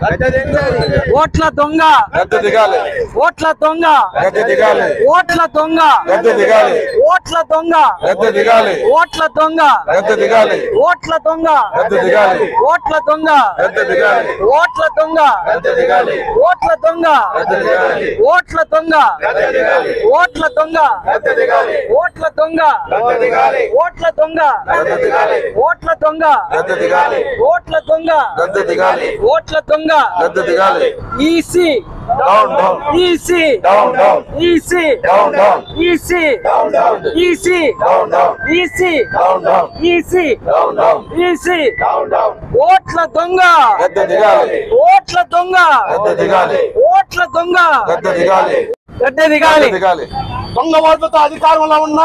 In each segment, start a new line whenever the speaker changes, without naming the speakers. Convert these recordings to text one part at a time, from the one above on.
ఓట్ల దొంగ ఓట్ల దొంగ ఓట్ల దొంగ ఓట్ల దొంగ ఓట్ల దొంగ ఓట్ల దొంగ ఓట్ల దొంగ ఓట్ల దొంగ ఓట్ల దొంగ ఓట్ల దొంగ ఓట్ల దొంగ ఓట్ల దొంగ ఓట్ల దొంగ ఓట్ల దొంగ ఓట్ల దొంగ ఓట్ల దొంగ EC EC EC EC EC EC EC EC ఓట్ల దొంగ ఓట్ల దొంగ ఓట్ల దొంగ గద్దె దిగాలి
దొంగ ఓట్లతో అధికారంలో ఉన్న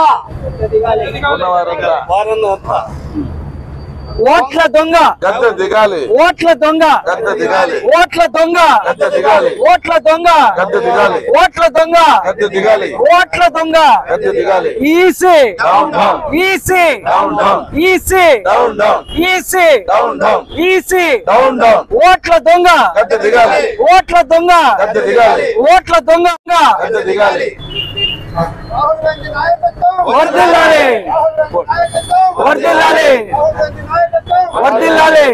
ఓట్ల దొంగ
గద్దె దిగాలి
ఓట్ల దొంగ
గద్దె దిగాలి
ఓట్ల దొంగ
గద్దె దిగాలి
ఓట్ల దొంగ
గద్దె దిగాలి
ఓట్ల దొంగ
గద్దె దిగాలి
ఓట్ల దొంగ
గద్దె దిగాలి
EC
down down
EC
down down
EC
down down
EC
down down
EC
down down
ఓట్ల దొంగ
గద్దె దిగాలి
ఓట్ల దొంగ
గద్దె దిగాలి
ఓట్ల దొంగ
గద్దె దిగాలి
వర్ధిల్లాలి వర్ధిల్లాలి వర్ధిల్లాలి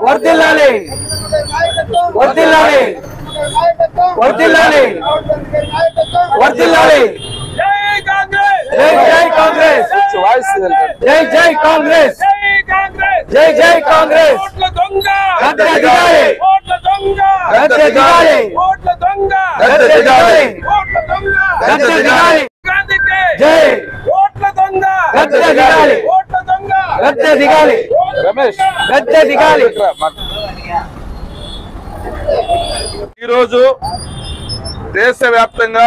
వర్ధిల్లాలి వర్ధిల్లాలి వర్ధిల్లాలి వర్ధిల్లాలి జై కాంగ్రెస్ జై జై కాంగ్రెస్ జై జై కాంగ్రెస్ గద్దె దిగాలి గద్దె దిగాలి గద్దె దిగాలి గద్దె దిగాలి జై గద్దె దిగాలి గద్దె దిగాలి
రమేష్
గద్దె దిగాలి
ఈరోజు దేశవ్యాప్తంగా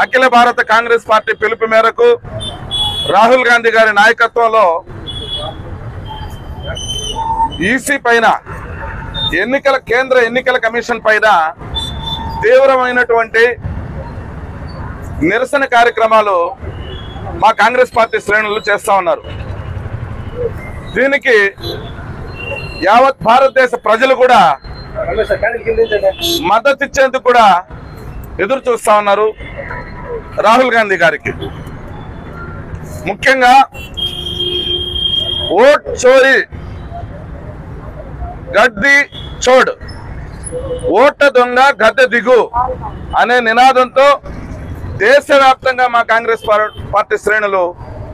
అఖిల భారత కాంగ్రెస్ పార్టీ పిలుపు మేరకు రాహుల్ గాంధీ గారి నాయకత్వంలో ఈసీ పైన కేంద్ర ఎన్నికల కమిషన్ పైన తీవ్రమైనటువంటి నిరసన కార్యక్రమాలు మా కాంగ్రెస్ పార్టీ శ్రేణులు చేస్తా ఉన్నారు. దీనికి యావత్ భారతదేశ ప్రజలు కూడా మద్దతు ఇచ్చేందుకు కూడా ఎదురు చూస్తా ఉన్నారు రాహుల్ గాంధీ గారికి. ముఖ్యంగా ఓట్ చోరీ గద్దె చోడ్, ఓట్ల దొంగ గద్దె దిగు అనే నినాదంతో దేశవ్యాప్తంగా మా కాంగ్రెస్ పార్టీ శ్రేణులు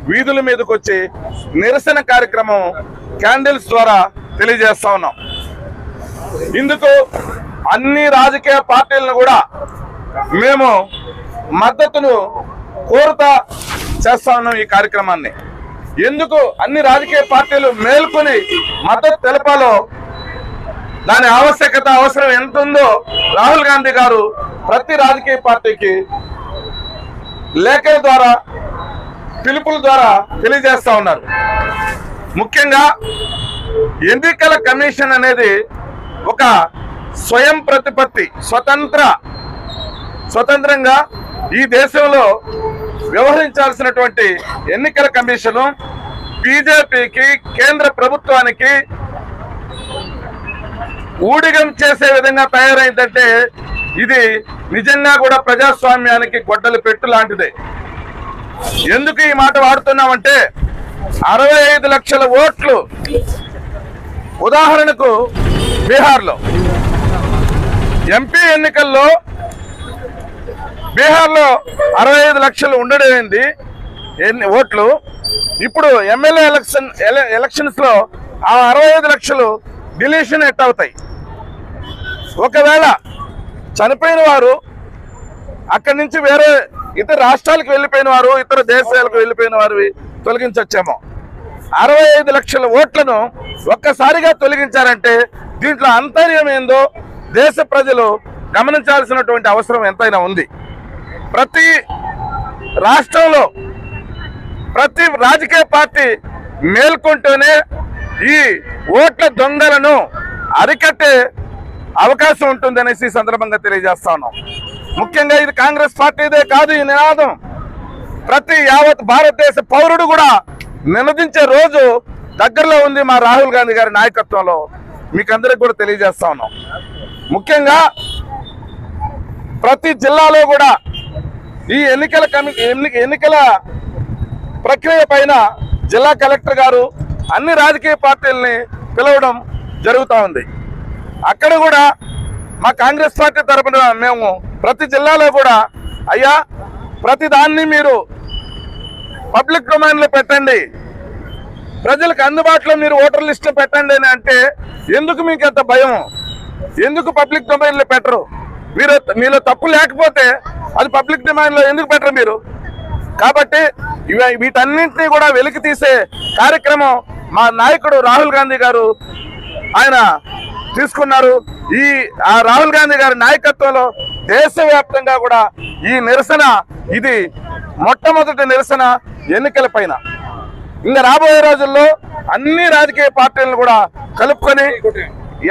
వీధుల మీదకి వచ్చి నిరసన కార్యక్రమం క్యాండిల్స్ ద్వారా తెలియజేస్తా ఉన్నాం. ఇందుకు అన్ని రాజకీయ పార్టీలను కూడా మేము మద్దతును కోరుతా చేస్తా ఉన్నాం ఈ కార్యక్రమాన్ని. ఎందుకు అన్ని రాజకీయ పార్టీలు మేల్కొని మద్దతు తెలపాలో, దాని ఆవశ్యకత అవసరం ఎంత ఉందో రాహుల్ గాంధీ గారు ప్రతి రాజకీయ పార్టీకి లేఖల ద్వారా పిలుపుల ద్వారా తెలియజేస్తా ఉన్నారు. ముఖ్యంగా ఎన్నికల కమిషన్ అనేది ఒక స్వయం ప్రతిపత్తి స్వతంత్రంగా ఈ దేశంలో వ్యవహరించాల్సినటువంటి ఎన్నికల కమిషను బీజేపీకి కేంద్ర ప్రభుత్వానికి ఊడిగం చేసే విధంగా తయారైందంటే ఇది నిజంగా కూడా ప్రజాస్వామ్యానికి గొడ్డలి పెట్టు లాంటిదే. ఎందుకు ఈ మాట వాడుతున్నామంటే 65 లక్షల ఓట్లు ఉదాహరణకు బీహార్లో ఎంపీ ఎన్నికల్లో బీహార్లో 65 లక్షలు ఉండడమైంది ఓట్లు. ఇప్పుడు ఎమ్మెల్యే ఎలక్షన్స్ లో ఆ 65 లక్షలు డిలీషన్ ఎట్ అవుతాయి. ఒకవేళ చనిపోయిన వారు అక్కడి నుంచి వేరే ఇతర రాష్ట్రాలకు వెళ్ళిపోయిన వారు, ఇతర దేశాలకు వెళ్ళిపోయిన వారు తొలగించొచ్చేమో. 65 లక్షల ఓట్లను ఒక్కసారిగా తొలగించారంటే దీంట్లో అంతర్యం ఏందో దేశ ప్రజలు గమనించాల్సినటువంటి అవసరం ఎంతైనా ఉంది. ప్రతి రాష్ట్రంలో ప్రతి రాజకీయ పార్టీ మేల్కొంటూనే ఈ ఓట్ల దొంగలను అరికట్టే అవకాశం ఉంటుందనేసి ఈ సందర్భంగా తెలియజేస్తా ఉన్నాం. ముఖ్యంగా ఇది కాంగ్రెస్ పార్టీదే కాదు, ఈ నినాదం ప్రతి యావత్ భారతదేశ పౌరుడు కూడా నినదించే రోజు దగ్గరలో ఉంది. మా రాహుల్ గాంధీ గారి నాయకత్వంలో మీకు అందరికి కూడా తెలియజేస్తా ఉన్నాం. ముఖ్యంగా ప్రతి జిల్లాలో కూడా ఈ ఎన్నికల ప్రక్రియ పైన జిల్లా కలెక్టర్ గారు అన్ని రాజకీయ పార్టీలని పిలవడం జరుగుతూ ఉంది. అక్కడ కూడా మా కాంగ్రెస్ పార్టీ తరఫున మేము ప్రతి జిల్లాలో కూడా అయ్యా ప్రతి దాన్ని మీరు పబ్లిక్ డొమైన్లో పెట్టండి, ప్రజలకు అందుబాటులో మీరు ఓటర్ లిస్టులో పెట్టండి అని అంటే ఎందుకు మీకు అంత భయం? ఎందుకు పబ్లిక్ డొమైన్లో పెట్టరు? మీలో తప్పు లేకపోతే అది పబ్లిక్ డొమైన్లో ఎందుకు పెట్టరు మీరు? కాబట్టి వీటన్నింటినీ కూడా వెలికి తీసే కార్యక్రమం మా నాయకుడు రాహుల్ గాంధీ గారు ఆయన తీసుకున్నారు. ఆ రాహుల్ గాంధీ గారి నాయకత్వంలో దేశవ్యాప్తంగా కూడా ఈ నిరసన, ఇది మొట్టమొదటి నిరసన ఎన్నికల పైన. ఇంకా రాబోయే రోజుల్లో అన్ని రాజకీయ పార్టీలను కూడా కలుపుకొని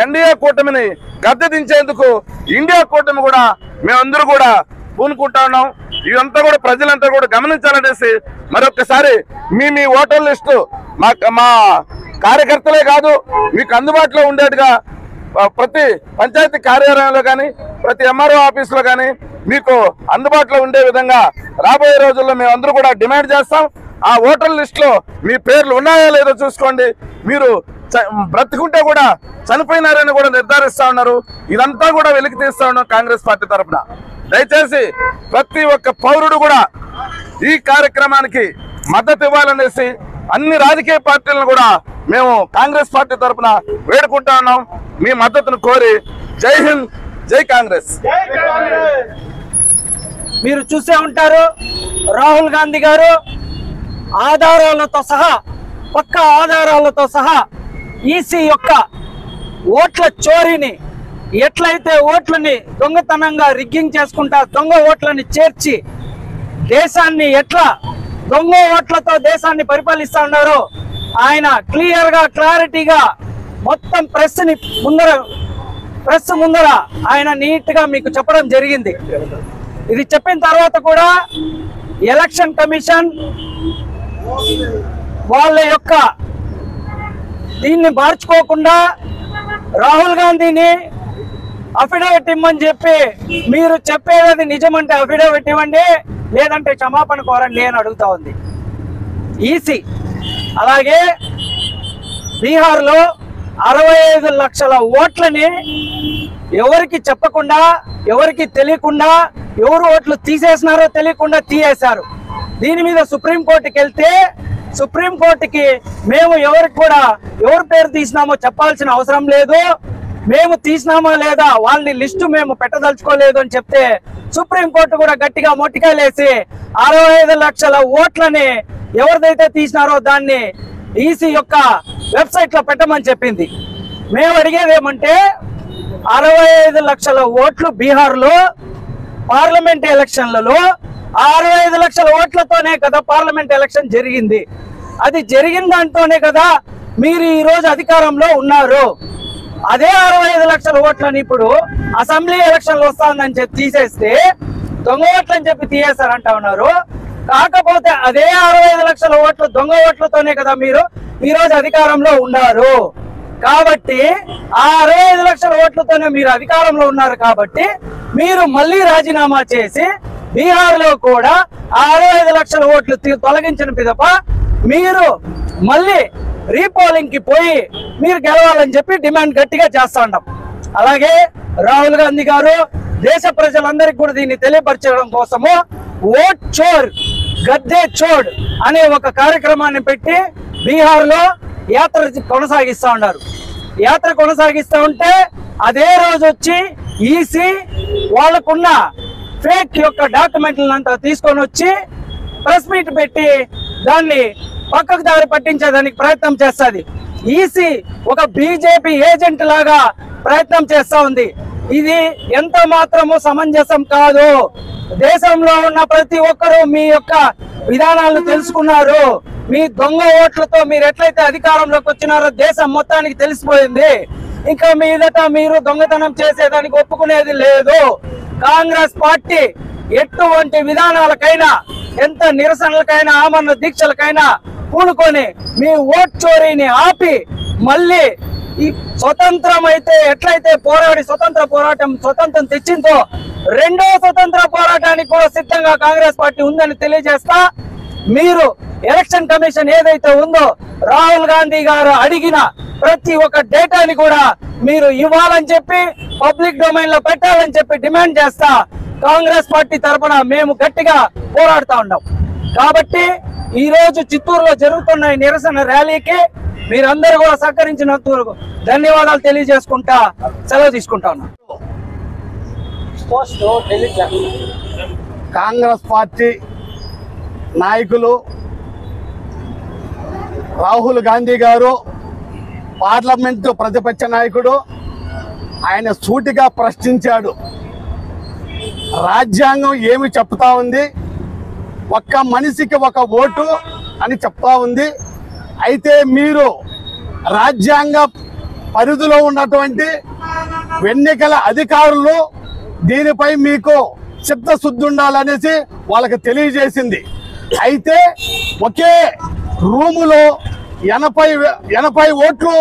ఎన్డీఏ కూటమిని గద్దె దించేందుకు ఇండియా కూటమి కూడా మేమందరూ కూడా పూనుకుంటా ఉన్నాం. ఇదంతా కూడా ప్రజలంతా కూడా గమనించాలనేసి మరొకసారి మీ ఓటర్ లిస్టు మా కార్యకర్తలే కాదు మీకు అందుబాటులో ఉండేట్టుగా ప్రతి పంచాయతీ కార్యాలయంలో కానీ ప్రతి ఎంఆర్ఓ ఆఫీసులో కానీ మీకు అందుబాటులో ఉండే విధంగా రాబోయే రోజుల్లో మేమందరూ కూడా డిమాండ్ చేస్తాం. ఆ ఓటర్ లిస్టులో మీ పేర్లు ఉన్నాయో లేదో చూసుకోండి. మీరు బ్రతుకుంటే కూడా చనిపోయినారని కూడా నిర్ధారిస్తా ఉన్నారు. ఇదంతా కూడా వెలికి తీస్తా ఉన్నాం కాంగ్రెస్ పార్టీ తరఫున. దయచేసి ప్రతి ఒక్క పౌరుడు కూడా ఈ కార్యక్రమానికి మద్దతు ఇవ్వాలనేసి అన్ని రాజకీయ పార్టీలను కూడా మేము కాంగ్రెస్ పార్టీ తరఫున వేడుకుంటా ఉన్నాం. మీ మద్దతును కోరి జై హింద్, జై కాంగ్రెస్.
మీరు చూసే ఉంటారు రాహుల్ గాంధీ గారు ఆధారాలతో సహా, పక్కా ఆధారాలతో సహా ఈసీ యొక్క ఓట్ల చోరీని, ఎట్లయితే ఓట్లని దొంగతనంగా రిగ్గింగ్ చేసుకుంటా దొంగ ఓట్లని చేర్చి దేశాన్ని ఎట్లా దొంగ ఓట్లతో దేశాన్ని పరిపాలిస్తా ఉన్నారో ఆయన క్లియర్ గా, క్లారిటీగా మొత్తం ప్రెస్ ముందర ఆయన నీట్ గా మీకు చెప్పడం జరిగింది. ఇది చెప్పిన తర్వాత కూడా ఎలక్షన్ కమిషన్ వాళ్ళ యొక్క దీన్ని మార్చుకోకుండా రాహుల్ గాంధీని అఫిడవిట్ ఇమ్మని చెప్పి, మీరు చెప్పేది నిజమంటే అఫిడవిట్ ఇవ్వండి, లేదంటే క్షమాపణ కోరండి అని అడుగుతా ఉంది ఈసీ. అలాగే బీహార్లో 65 లక్షల ఓట్లని ఎవరికి చెప్పకుండా, ఎవరికి తెలియకుండా, ఎవరు ఓట్లు తీసేసినారో తెలియకుండా తీసేశారు. దీని మీద సుప్రీంకోర్టుకి వెళ్తే సుప్రీంకోర్టుకి మేము ఎవరికి కూడా ఎవరి పేరు తీసినామో చెప్పాల్సిన అవసరం లేదు, మేము తీసినామా లేదా వాళ్ళని లిస్టు మేము పెట్టదలుచుకోలేదు అని చెప్తే సుప్రీంకోర్టు కూడా గట్టిగా మొట్టికాయలేసి 65 లక్షల ఓట్లని ఎవరిదైతే తీసినారో దాన్ని ఈసీ యొక్క వెబ్సైట్ లో పెట్టమని చెప్పింది. మేము అడిగేది ఏమంటే 65 లక్షల ఓట్లు బీహార్లో పార్లమెంట్ ఎలక్షన్లలో 65 లక్షల ఓట్లతోనే కదా పార్లమెంట్ ఎలక్షన్ జరిగింది. అది జరిగిన దాంతోనే కదా మీరు ఈ రోజు అధికారంలో ఉన్నారు. అదే 65 లక్షల ఓట్లని ఇప్పుడు అసెంబ్లీ ఎలక్షన్లు వస్తానని చెప్పి తీసేస్తే దొంగ ఓట్లని చెప్పి తీసేస్తారంటా ఉన్నారు. కాకపోతే అదే 65 లక్షల ఓట్లు దొంగ ఓట్లతోనే కదా మీరు ఈ రోజు అధికారంలో ఉన్నారు. కాబట్టి ఆ 65 లక్షల ఓట్లతోనే మీరు అధికారంలో ఉన్నారు. కాబట్టి మీరు మళ్ళీ రాజీనామా చేసి బీహార్ లో కూడా 65 లక్షల ఓట్లు తొలగించిన పిదప మీరు మళ్ళీ రీపోలింగ్ కి పోయి మీరు గెలవాలని చెప్పి డిమాండ్ గట్టిగా చేస్తా ఉన్నాం. అలాగే రాహుల్ గాంధీ గారు దేశ ప్రజలందరికీ కూడా దీన్ని తెలియపరచడం కోసము ఓట్ చోర్ గద్దే చోడ్ అనే ఒక కార్యక్రమాన్ని పెట్టి బీహార్ లో యాత్ర కొనసాగిస్తా ఉన్నారు. యాత్ర కొనసాగిస్తూ ఉంటే అదే రోజు వచ్చి ఈసీ వాళ్ళకున్న ఫేక్ యొక్క డాక్యుమెంట్లంతా తీసుకొని వచ్చి ప్రెస్ మీట్ పెట్టి దాన్ని పక్కకు దారి పట్టించేదానికి ప్రయత్నం చేస్తుంది. ఈసీ ఒక బీజేపీ ఏజెంట్ లాగా ప్రయత్నం చేస్తా ఉంది. ఇది ఎంత మాత్రము సమంజసం కాదు. దేశంలో ఉన్న ప్రతి ఒక్కరూ మీ యొక్క విధానాలను తెలుసుకున్నారు. మీ దొంగ ఓట్లతో మీరు ఎట్లయితే అధికారంలోకి వచ్చినారో దేశం మొత్తానికి తెలిసిపోయింది. ఇంకా మీదట మీరు దొంగతనం చేసేదానికి ఒప్పుకునేది లేదు. కాంగ్రెస్ పార్టీ ఎటువంటి విధానాలకైనా, ఎంత నిరసనలకైనా, ఆమరణ దీక్షలకైనా పూనుకొని మీ ఓట్ చోరీని ఆపి మళ్ళీ ఈ స్వతంత్రం అయితే ఎట్లయితే పోరాడి స్వతంత్రం తెచ్చిందో రెండో స్వతంత్ర పోరాటానికి కూడా సిద్ధంగా కాంగ్రెస్ పార్టీ ఉందని తెలియజేస్తా, మీరు ఎలక్షన్ కమిషన్ ఏదైతే ఉందో రాహుల్ గాంధీ గారు అడిగిన ప్రతి ఒక్క డేటాని కూడా మీరు ఇవ్వాలని చెప్పి పబ్లిక్ డొమైన్ లో పెట్టాలని చెప్పి డిమాండ్ చేస్తా కాంగ్రెస్ పార్టీ తరఫున మేము గట్టిగా పోరాడుతా ఉన్నాం. కాబట్టి ఈ రోజు చిత్తూరులో జరుగుతున్న ఈ నిరసన ర్యాలీకి మీరందరూ కూడా సహకరించినందుకు ధన్యవాదాలు తెలియజేసుకుంటా సెలవు తీసుకుంటా ఉన్నాం.
కాంగ్రెస్ పార్టీ నాయకులు రాహుల్ గాంధీ గారు పార్లమెంటు ప్రతిపక్ష నాయకుడు, ఆయన సూటిగా ప్రశ్నించాడు. రాజ్యాంగం ఏమి చెప్తా ఉంది, ఒక్క మనిషికి ఒక ఓటు అని చెప్తా ఉంది. అయితే మీరు రాజ్యాంగ పరిధిలో ఉన్నటువంటి ఎన్నికల అధికారులు దీనిపై మీకు చిత్తశుద్ధి ఉండాలనేసి వాళ్ళకి తెలియజేసింది. అయితే ఒకే రూములో 80 ఓట్లు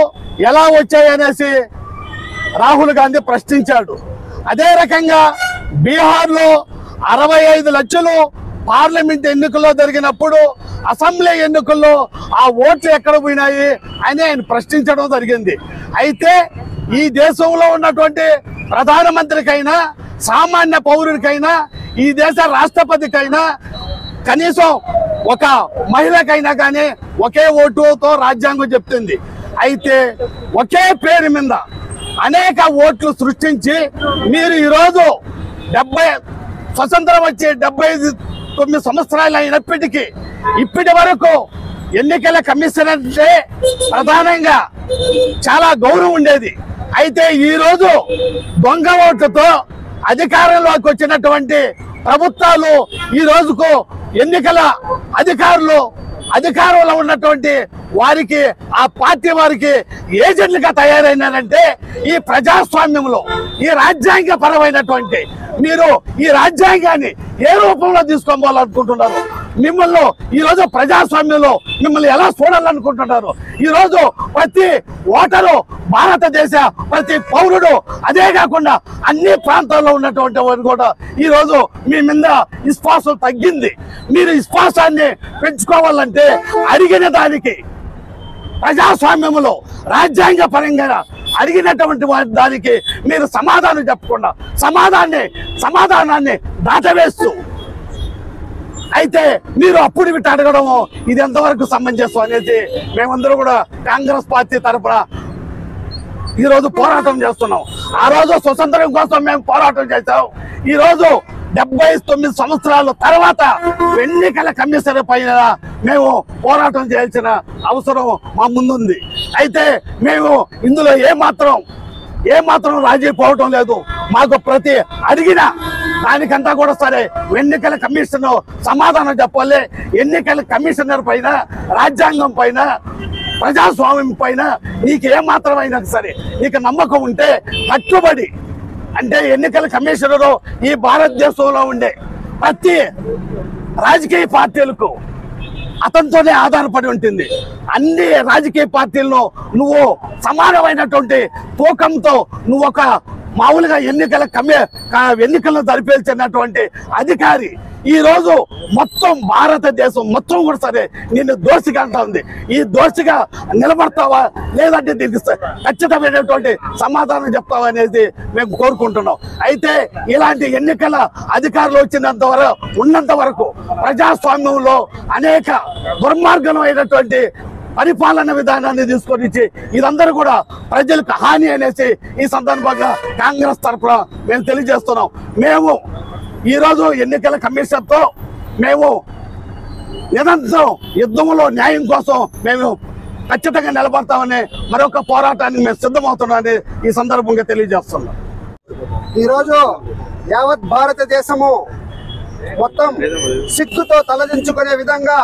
ఎలా వచ్చాయనేసి రాహుల్ గాంధీ ప్రశ్నించాడు. అదే రకంగా బీహార్లో 65 లక్షలు పార్లమెంట్ ఎన్నికల్లో జరిగినప్పుడు అసెంబ్లీ ఎన్నికల్లో ఆ ఓట్లు ఎక్కడ పోయినాయి అని ఆయన ప్రశ్నించడం జరిగింది. అయితే ఈ దేశంలో ఉన్నటువంటి ప్రధానమంత్రికైనా సామాన్య పౌరుడికైనా ఈ దేశ రాష్ట్రపతికైనా కనీసం ఒక మహిళకైనా కానీ ఒకే ఓటుతో రాజ్యాంగం చెప్తుంది. అయితే ఒకే పేరు మీద అనేక ఓట్లు సృష్టించి మీరు ఈరోజు స్వతంత్రం వచ్చి 79 సంవత్సరాలు అయినప్పటికీ ఇప్పటి వరకు ఎన్నికల కమిషన్ అంటే ప్రధానంగా చాలా గౌరవం ఉండేది. అయితే ఈరోజు దొంగ ఓట్లతో అధికారంలోకి వచ్చినటువంటి ప్రభుత్వాలు ఈ రోజుకు ఎన్నికల అధికారంలో ఉన్నటువంటి వారికి ఆ పార్టీ వారికి ఏజెంట్లుగా తయారైనారంటే ఈ ప్రజాస్వామ్యంలో ఈ రాజ్యాంగ పరమైనటువంటి మీరు ఈ రాజ్యాంగాన్ని ఏ రూపంలో తీసుకోవాలనుకుంటున్నారు? మిమ్మల్ని ఈరోజు ప్రజాస్వామ్యంలో మిమ్మల్ని ఎలా చూడాలనుకుంటున్నారు? ఈరోజు ప్రతి ఓటరు భారతదేశ ప్రతి పౌరుడు, అదే కాకుండా అన్ని ప్రాంతాల్లో ఉన్నటువంటి వారు కూడా ఈరోజు మీ మీద విశ్వాసం తగ్గింది. మీరు విశ్వాసాన్ని పెంచుకోవాలంటే అడిగిన దానికి ప్రజాస్వామ్యంలో రాజ్యాంగ పరంగా అడిగినటువంటి దానికి మీరు సమాధానం చెప్పకుండా సమాధానాన్ని దాటవేస్తూ అయితే మీరు అప్పుడు విట్టి అడగడము ఇది ఎంతవరకు సమంజసం అనేది మేమందరూ కూడా కాంగ్రెస్ పార్టీ తరఫున ఈరోజు పోరాటం చేస్తున్నాం. ఆ రోజు స్వతంత్రం కోసం మేము పోరాటం చేశాం. ఈరోజు 79 సంవత్సరాల తర్వాత ఎన్నికల కమిషన్ పైన మేము పోరాటం చేయాల్సిన అవసరం మా ముందుంది. అయితే మేము ఇందులో ఏమాత్రం రాజీ పోవటం లేదు. మాకు ప్రతి అడిగిన దానికంతా కూడా సరే ఎన్నికల కమిషన్ సమాధానం చెప్పాలి. ఎన్నికల కమిషనర్ పైన, రాజ్యాంగం పైన, ప్రజాస్వామ్యం పైన నీకు ఏమాత్రమైనా సరే నీకు నమ్మకం ఉంటే కట్టుబడి, అంటే ఎన్నికల కమిషనరు ఈ భారతదేశంలో ఉండే ప్రతి రాజకీయ పార్టీలకు అతనితోనే ఆధారపడి ఉంటుంది. అన్ని రాజకీయ పార్టీల్లో నువ్వు సమానమైనటువంటి తూకంతో నువ్వు ఒక మామూలుగా ఎన్నికలను జరిపేల్చినటువంటి అధికారి ఈ రోజు మొత్తం భారతదేశం మొత్తం కూడా సరే నిన్ను దోషిగా అంటా ఉంది. ఈ దోషిగా నిలబడతావా లేదంటే దీనికి ఖచ్చితమైనటువంటి సమాధానం చెప్తావా అనేది మేము కోరుకుంటున్నాం. అయితే ఇలాంటి ఎన్నికల అధికారులు ఉన్నంత వరకు ప్రజాస్వామ్యంలో అనేక దుర్మార్గమైనటువంటి పరిపాలన విధానాన్ని తీసుకొని ఇదందరూ కూడా ప్రజలకు హాని అనేసి ఈ సందర్భంగా కాంగ్రెస్ తరఫున మేము తెలియజేస్తున్నాం. మేము ఈరోజు ఎన్నికల కమిషన్తో మేము నిరంతరం యుద్ధంలో న్యాయం కోసం మేము ఖచ్చితంగా నిలబడతామని మరొక పోరాటానికి మేము సిద్ధమవుతున్నామని ఈ సందర్భంగా తెలియజేస్తున్నాం.
ఈరోజు యావత్ భారతదేశము మొత్తం సిగ్గుతో తలదించుకునే విధంగా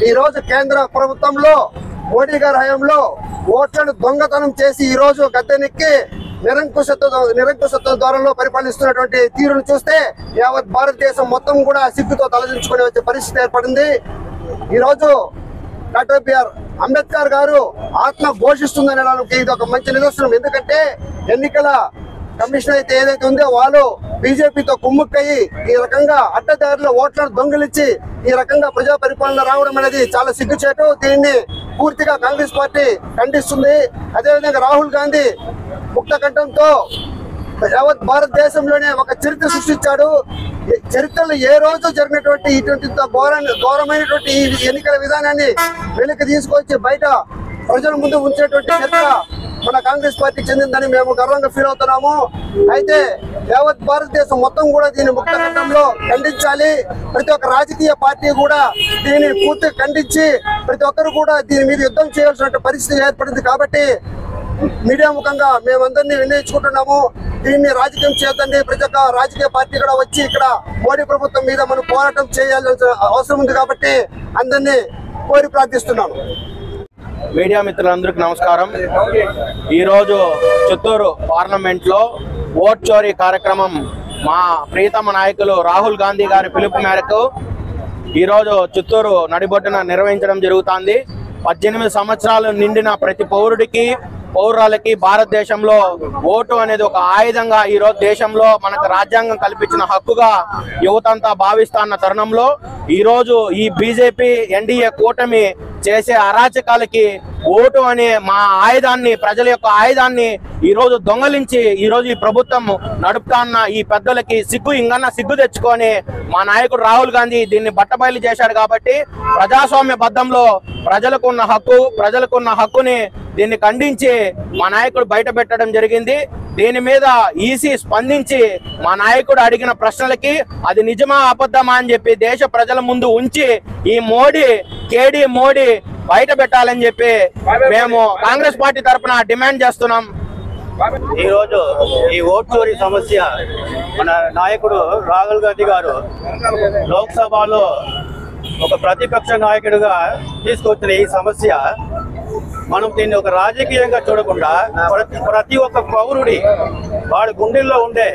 ఈరోజు కేంద్ర ప్రభుత్వంలో మోడీ గారి హయాంలో ఓట్లను దొంగతనం చేసి ఈరోజు గద్దెనెక్కి నిరంకుశత్వ ధోరణిలో పరిపాలిస్తున్నటువంటి తీరును చూస్తే యావత్ భారతదేశం మొత్తం కూడా సిగ్గుతో తలదించుకునే వచ్చే పరిస్థితి ఏర్పడింది. ఈరోజు డాక్టర్ బిఆర్ అంబేద్కర్ గారు ఆత్మ ఘోషిస్తుందనడానికి ఇది ఒక మంచి నిదర్శనం. ఎందుకంటే ఎన్నికల కమిషన్ అయితే ఏదైతే ఉందో వాళ్ళు బీజేపీతో కుమ్ముక్కయ్యి ఈ రకంగా అడ్డదారిలో ఓట్లను దొంగిలించి ఈ రకంగా ప్రజా పరిపాలన రావడం అనేది చాలా సిగ్గుచేటు. దీన్ని పూర్తిగా కాంగ్రెస్ పార్టీ ఖండిస్తుంది. అదేవిధంగా రాహుల్ గాంధీ ముక్త కంఠంతో యావత్ భారతదేశంలోనే ఒక చరిత్ర సృష్టించాడు. చరిత్రలో ఏ రోజు జరిగినటువంటి ఇటువంటి ఘోరమైనటువంటి ఈ ఎన్నికల విధానాన్ని వెనక్కి తీసుకొచ్చి బయట ప్రజల ముందు ఉంచేటువంటి చరిత్ర మన కాంగ్రెస్ పార్టీకి చెందిందని మేము గర్వంగా ఫీల్ అవుతున్నాము. అయితే యావత్ భారతదేశం మొత్తం కూడా దీన్ని ముక్త కంఠంలో ఖండించాలి. ప్రతి ఒక్క రాజకీయ పార్టీ కూడా దీన్ని పూర్తిగా ఖండించి ప్రతి ఒక్కరు కూడా దీని మీద యుద్ధం చేయాల్సిన పరిస్థితి ఏర్పడింది. కాబట్టి మీడియా ముఖంగా మేమందరినీ వినియోగించుకుంటున్నాము. దీన్ని రాజకీయం చేద్దండి. ప్రతి ఒక్క రాజకీయ పార్టీ కూడా వచ్చి ఇక్కడ మోడీ ప్రభుత్వం మీద మనం పోరాటం చేయాల్సిన అవసరం ఉంది. కాబట్టి అందరినీ కోరి ప్రార్థిస్తున్నాను.
మీడియా మిత్రులందరికీ నమస్కారం. ఈరోజు చిత్తూరు పార్లమెంట్లో ఓట్ చోరీ కార్యక్రమం మా ప్రియతమ నాయకులు రాహుల్ గాంధీ గారి పిలుపు మేరకు ఈరోజు చిత్తూరు నడిబొడ్డున నిర్వహించడం జరుగుతుంది. 18 సంవత్సరాలు నిండిన ప్రతి పౌరుడికి పౌరులకి భారతదేశంలో ఓటు అనేది ఒక ఆయుధంగా ఈరోజు దేశంలో మనకు రాజ్యాంగం కల్పించిన హక్కుగా యువతంతా భావిస్తున్న తరుణంలో ఈరోజు ఈ బీజేపీ ఎన్డీఏ కూటమి చేసే అరాచకాలకి ఓటు అనే మా ఆయుధాన్ని, ప్రజల యొక్క ఆయుధాన్ని ఈరోజు దొంగలించి ఈరోజు ఈ ప్రభుత్వం నడుపుతాన్న ఈ పెద్దలకి ఇంకన్నా సిగ్గు తెచ్చుకొని మా నాయకుడు రాహుల్ గాంధీ దీన్ని బట్టబయలు చేశాడు. కాబట్టి ప్రజాస్వామ్య బద్ధంలో ప్రజలకున్న హక్కుని దీన్ని ఖండించి మా నాయకుడు బయట పెట్టడం జరిగింది. దీని మీద ఈసీ స్పందించి మా నాయకుడు అడిగిన ప్రశ్నలకి అది నిజమా అబద్ధమా అని చెప్పి దేశ ప్రజల ముందు ఉంచి ఈ కేడీ మోడీ బయట పెట్టాలని చెప్పి మేము కాంగ్రెస్ పార్టీ తరఫున డిమాండ్ చేస్తున్నాం.
ఈరోజు ఈ ఓట్ చోరీ సమస్య మన నాయకుడు రాహుల్ గాంధీ గారు లోక్సభలో ఒక ప్రతిపక్ష నాయకుడిగా తీసుకొచ్చిన ఈ సమస్య మనం దీన్ని ఒక రాజకీయంగా చూడకుండా ప్రతి ఒక్క పౌరుడి వాడి గుండెల్లో ఉండే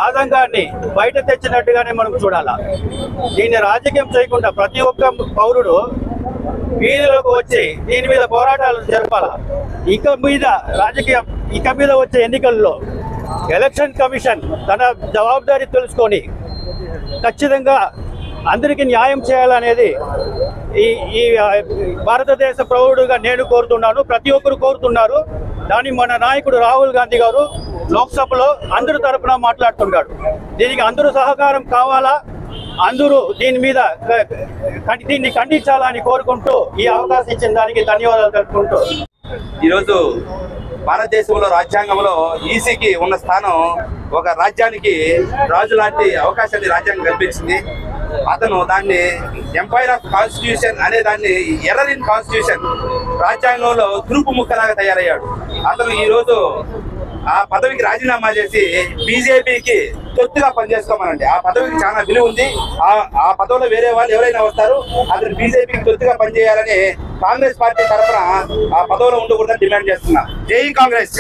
ఆతంకాన్ని బయట తెచ్చినట్టుగానే మనం చూడాలా. దీన్ని రాజకీయం చేయకుండా ప్రతి ఒక్క పౌరుడు వీధిలోకి వచ్చి దీని మీద పోరాటాలు జరపాలా. ఇక మీద వచ్చే ఎన్నికల్లో ఎలక్షన్ కమిషన్ తన జవాబుదారీ తెలుసుకొని ఖచ్చితంగా అందరికీ న్యాయం చేయాలనేది ఈ భారతదేశ పౌరుడుగా నేను కోరుతున్నాను. ప్రతి ఒక్కరు కోరుతున్నారు. దాన్ని మన నాయకుడు రాహుల్ గాంధీ గారు లోక్సభలో అందరి తరఫున మాట్లాడుతున్నాడు. దీనికి అందరూ సహకారం కావాలా, అందరూ దీన్ని ఖండించాలని కోరుకుంటూ ఈ అవకాశం ఇచ్చిన దానికి ధన్యవాదాలు తెలుపుకుంటూ
ఈరోజు భారతదేశంలో రాజ్యాంగంలో ఈసీకి ఉన్న స్థానం ఒక రాజ్యానికి రాజు లాంటి అవకాశాన్ని రాజ్యాంగం కల్పించింది. అతను దాన్ని ఎంపైర్ ఆఫ్ కాన్స్టిట్యూషన్ అనే దాన్ని ఎర్రర్ ఇన్ కాన్స్టిట్యూషన్ రాజ్యాంగంలో తురుపు ముక్కలాగా తయారయ్యాడు. అతను ఈరోజు ఆ పదవికి రాజీనామా చేసి బీజేపీకి తొత్తుగా పనిచేసుకోమనండి. ఆ పదవికి చాలా విలువ ఉంది. ఆ పదవిలో వేరే వాళ్ళు ఎవరైనా వస్తారు, అతను బీజేపీకి తొత్తుగా పనిచేయాలని కాంగ్రెస్ పార్టీ తరఫున ఆ పదవిలో ఉండకూడదని డిమాండ్ చేస్తున్నా. జై కాంగ్రెస్.